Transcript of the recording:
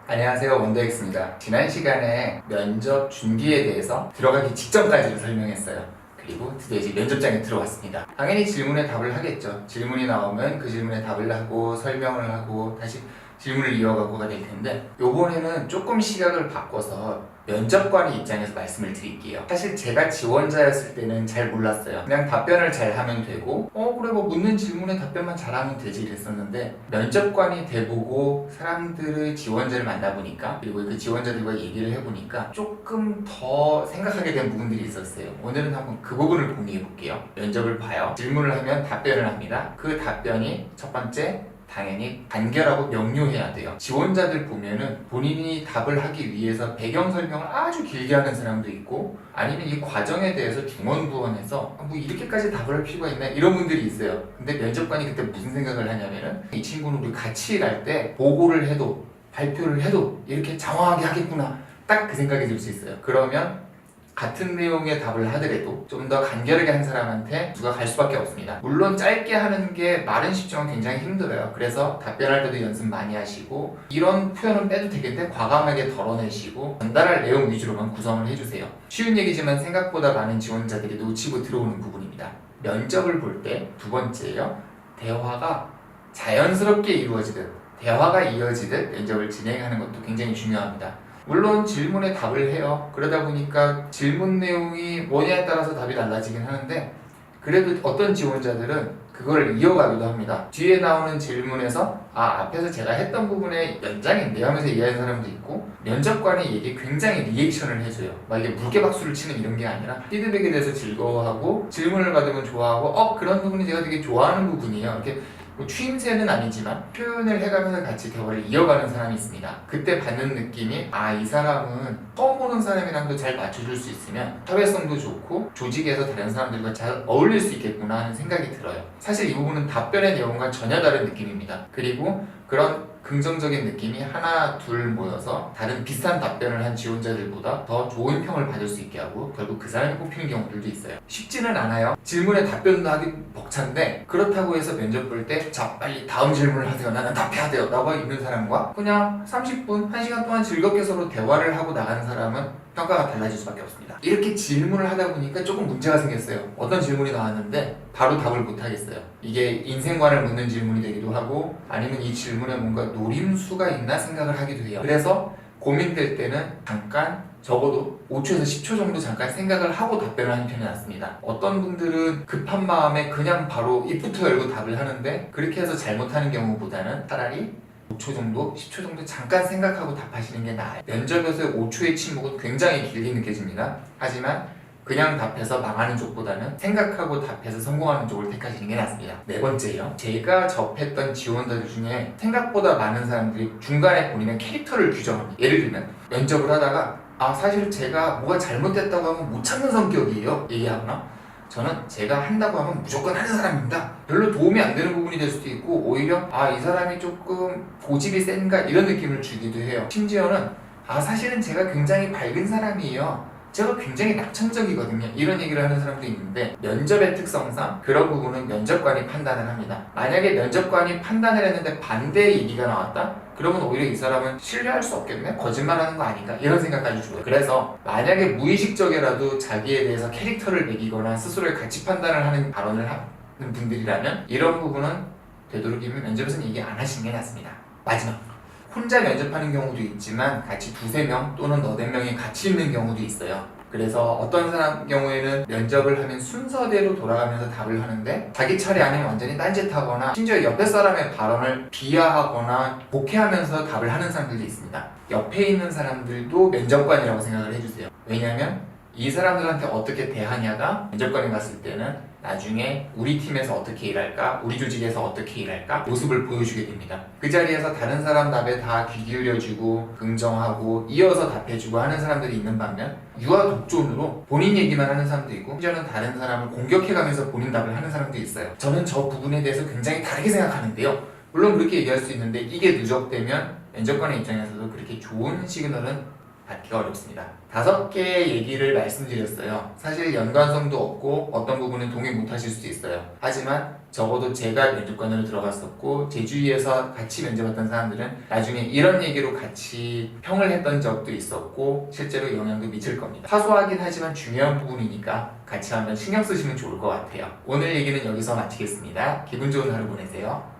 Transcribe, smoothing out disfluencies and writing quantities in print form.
안녕하세요, 원더엑스입니다. 지난 시간에 면접 준비에 대해서 들어가기 직전까지를 설명했어요. 그리고 드디어 이제 면접장에 들어왔습니다. 당연히 질문에 답을 하겠죠. 질문이 나오면 그 질문에 답을 하고 설명을 하고 다시 질문을 이어가고가 될 텐데, 요번에는 조금 시각을 바꿔서 면접관의 입장에서 말씀을 드릴게요. 사실 제가 지원자였을 때는 잘 몰랐어요. 그냥 답변을 잘 하면 되고 그래 뭐 묻는 질문에 답변만 잘하면 되지 이랬었는데, 면접관이 돼보고 사람들의 지원자를 만나보니까, 그리고 그 지원자들과 얘기를 해보니까 조금 더 생각하게 된 부분들이 있었어요. 오늘은 한번 그 부분을 공유해 볼게요. 면접을 봐요. 질문을 하면 답변을 합니다. 그 답변이 첫 번째, 당연히 간결하고 명료해야 돼요. 지원자들 보면은 본인이 답을 하기 위해서 배경 설명을 아주 길게 하는 사람도 있고, 아니면 이 과정에 대해서 중언부언해서 뭐 이렇게까지 답을 할 필요가 있나 이런 분들이 있어요. 근데 면접관이 그때 무슨 생각을 하냐면은, 이 친구는 우리 같이 일할 때 보고를 해도 발표를 해도 이렇게 장황하게 하겠구나, 딱 그 생각이 들 수 있어요. 그러면 같은 내용의 답을 하더라도 좀 더 간결하게 한 사람한테 누가 갈 수밖에 없습니다. 물론 짧게 하는 게 말은 쉽지만 굉장히 힘들어요. 그래서 답변할 때도 연습 많이 하시고, 이런 표현은 빼도 되겠는데 과감하게 덜어내시고 전달할 내용 위주로만 구성을 해주세요. 쉬운 얘기지만 생각보다 많은 지원자들이 놓치고 들어오는 부분입니다. 면접을 볼 때 두 번째예요. 대화가 자연스럽게 이루어지듯, 대화가 이어지듯 면접을 진행하는 것도 굉장히 중요합니다. 물론 질문에 답을 해요. 그러다 보니까 질문 내용이 뭐냐에 따라서 답이 달라지긴 하는데, 그래도 어떤 지원자들은 그걸 이어가기도 합니다. 뒤에 나오는 질문에서 앞에서 제가 했던 부분의 연장인데 하면서 이해하는 사람도 있고, 면접관의 얘기에 굉장히 리액션을 해줘요. 막 이게 물개박수를 치는 이런 게 아니라 피드백에 대해서 즐거워하고, 질문을 받으면 좋아하고 그런 부분이 제가 되게 좋아하는 부분이에요. 이렇게 뭐 추임새는 아니지만 표현을 해가면서 같이 대화를 이어가는 사람이 있습니다. 그때 받는 느낌이, 이 사람은 처음 보는 사람이랑도 잘 맞춰줄 수 있으면 사회성도 좋고 조직에서 다른 사람들과 잘 어울릴 수 있겠구나 하는 생각이 들어요. 사실 이 부분은 답변의 내용과 전혀 다른 느낌입니다. 그리고 그런 긍정적인 느낌이 하나 둘 모여서 다른 비슷한 답변을 한 지원자들보다 더 좋은 평을 받을 수 있게 하고, 결국 그 사람이 뽑히는 경우들도 있어요. 쉽지는 않아요. 질문에 답변도 하기 벅찬데, 그렇다고 해서 면접 볼 때 자 빨리 다음 질문을 하세요, 나는 답해야 돼요 라고 있는 사람과 그냥 30분, 1시간 동안 즐겁게 서로 대화를 하고 나가는 사람은 평가가 달라질 수밖에 없습니다. 이렇게 질문을 하다 보니까 조금 문제가 생겼어요. 어떤 질문이 나왔는데 바로 답을 못 하겠어요. 이게 인생관을 묻는 질문이 되기도 하고, 아니면 이 질문에 뭔가 노림수가 있나 생각을 하기도 해요. 그래서 고민될 때는 잠깐, 적어도 5초에서 10초 정도 잠깐 생각을 하고 답변을 하는 편이 낫습니다. 어떤 분들은 급한 마음에 그냥 바로 입부터 열고 답을 하는데, 그렇게 해서 잘못하는 경우보다는 차라리 5초 정도, 10초 정도 잠깐 생각하고 답하시는 게 나아요. 면접에서의 5초의 침묵은 굉장히 길게 느껴집니다. 하지만 그냥 답해서 망하는 쪽보다는 생각하고 답해서 성공하는 쪽을 택하시는 게 낫습니다. 네 번째요. 제가 접했던 지원자들 중에 생각보다 많은 사람들이 중간에 본인의 캐릭터를 규정합니다. 예를 들면 면접을 하다가 사실 제가 뭐가 잘못됐다고 하면 못 참는 성격이에요 얘기하거나, 저는 제가 한다고 하면 무조건 하는 사람입니다. 별로 도움이 안 되는 부분이 될 수도 있고, 오히려 이 사람이 조금 고집이 센가 이런 느낌을 주기도 해요. 심지어는 사실은 제가 굉장히 밝은 사람이에요, 제가 굉장히 낙천적이거든요, 이런 얘기를 하는 사람도 있는데, 면접의 특성상 그런 부분은 면접관이 판단을 합니다. 만약에 면접관이 판단을 했는데 반대의 얘기가 나왔다? 그러면 오히려 이 사람은 신뢰할 수 없겠네? 거짓말하는 거 아닌가? 이런 생각까지 줘요. 그래서 만약에 무의식적이라도 자기에 대해서 캐릭터를 매기거나 스스로의 가치 판단을 하는 발언을 하는 분들이라면, 이런 부분은 되도록이면 면접에서는 얘기 안 하시는 게 낫습니다. 마지막, 혼자 면접하는 경우도 있지만 같이 두세 명 또는 너댓 명이 같이 있는 경우도 있어요. 그래서 어떤 사람 경우에는 면접을 하면 순서대로 돌아가면서 답을 하는데, 자기 차례 아니면 완전히 딴짓하거나 심지어 옆에 사람의 발언을 비하하거나 복해하면서 답을 하는 사람들도 있습니다. 옆에 있는 사람들도 면접관이라고 생각을 해주세요. 왜냐하면 이 사람들한테 어떻게 대하냐가 면접관이 봤을 때는 나중에 우리 팀에서 어떻게 일할까, 우리 조직에서 어떻게 일할까 모습을 보여주게 됩니다. 그 자리에서 다른 사람 답에 다 귀 기울여주고 긍정하고 이어서 답해주고 하는 사람들이 있는 반면, 유아 독존으로 본인 얘기만 하는 사람도 있고, 심지어는 다른 사람을 공격해가면서 본인 답을 하는 사람도 있어요. 저는 저 부분에 대해서 굉장히 다르게 생각하는데요, 물론 그렇게 얘기할 수 있는데, 이게 누적되면 면접관의 입장에서도 그렇게 좋은 시그널은 받기가 어렵습니다. 5개의 얘기를 말씀드렸어요. 사실 연관성도 없고 어떤 부분은 동의 못하실 수도 있어요. 하지만 적어도 제가 면접관으로 들어갔었고 제 주위에서 같이 면접했던 사람들은 나중에 이런 얘기로 같이 평을 했던 적도 있었고 실제로 영향도 미칠 겁니다. 사소하긴 하지만 중요한 부분이니까 같이 한번 신경 쓰시면 좋을 것 같아요. 오늘 얘기는 여기서 마치겠습니다. 기분 좋은 하루 보내세요.